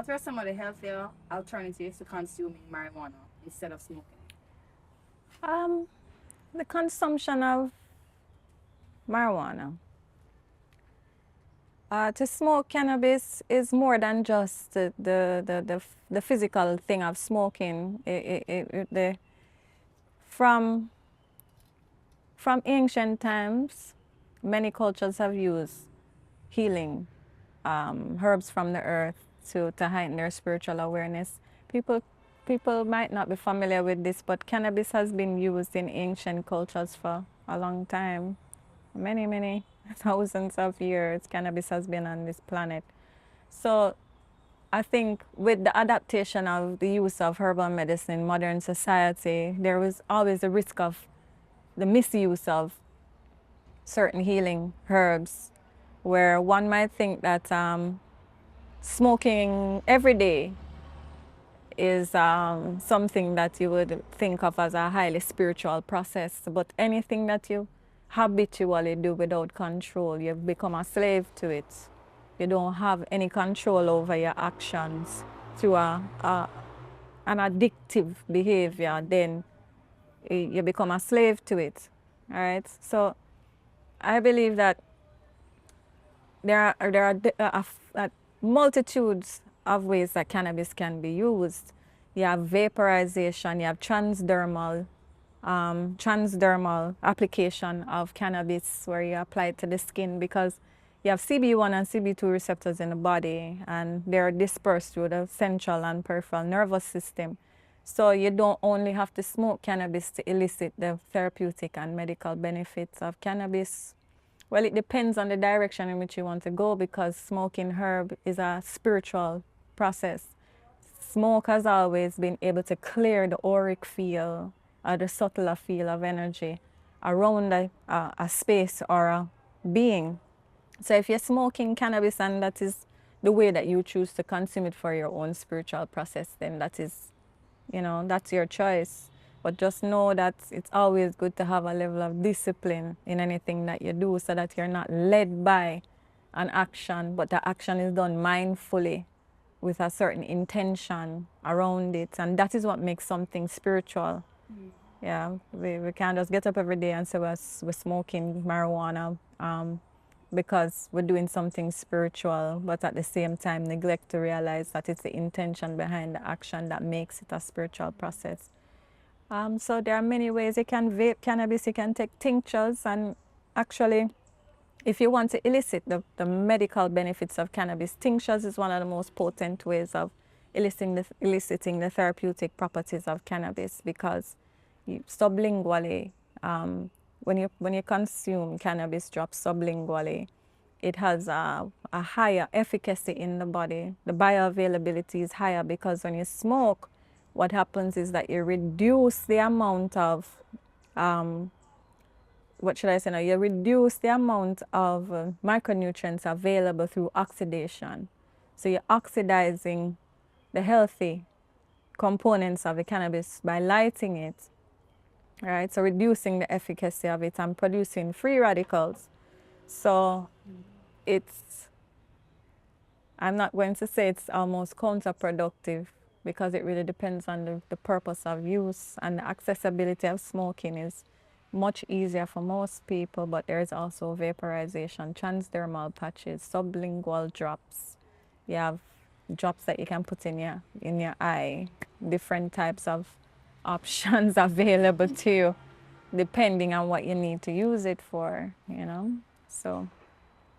What are some of the healthier alternatives to consuming marijuana instead of smoking? Um, the consumption of marijuana. To smoke cannabis is more than just the physical thing of smoking. From, from ancient times, many cultures have used healing herbs from the earth to heighten their spiritual awareness. People, people might not be familiar with this, but cannabis has been used in ancient cultures for a long time. Many, many thousands of years, cannabis has been on this planet. So I think with the adaptation of the use of herbal medicine in modern society, there was always a risk of the misuse of certain healing herbs, where one might think that smoking every day is something that you would think of as a highly spiritual process, but anything that you habitually do without control, you've become a slave to it. You don't have any control over your actions through an addictive behavior, then you become a slave to it. All right. So I believe that there are multitudes of ways that cannabis can be used. You have vaporization, you have transdermal application of cannabis where you apply it to the skin, because you have CB1 and CB2 receptors in the body, and they're dispersed through the central and peripheral nervous system. So you don't only have to smoke cannabis to elicit the therapeutic and medical benefits of cannabis. Well, it depends on the direction in which you want to go, because smoking herb is a spiritual process. Smoke has always been able to clear the auric field or the subtler field of energy around a space or a being. So if you're smoking cannabis and that is the way that you choose to consume it for your own spiritual process, then that is, that's your choice. But just know that it's always good to have a level of discipline in anything that you do, so that you're not led by an action, but the action is done mindfully with a certain intention around it. And that is what makes something spiritual. Yeah, we can't just get up every day and say we're smoking marijuana because we're doing something spiritual, but at the same time neglect to realize that it's the intention behind the action that makes it a spiritual process. So there are many ways. You can vape cannabis, you can take tinctures, and actually, if you want to elicit the medical benefits of cannabis, tinctures is one of the most potent ways of eliciting the therapeutic properties of cannabis, because sublingually, when you consume cannabis drops sublingually, it has a higher efficacy in the body. The bioavailability is higher, because when you smoke, what happens is that you reduce the amount of what should I say now? You reduce the amount of micronutrients available through oxidation. So you're oxidizing the healthy components of the cannabis by lighting it, right? So reducing the efficacy of it and producing free radicals. So it's, I'm not going to say it's almost counterproductive, because it really depends on the purpose of use, and the accessibility of smoking is much easier for most people, but there is also vaporization, transdermal patches, sublingual drops. You have drops that you can put in your eye, different types of options available to you depending on what you need to use it for, So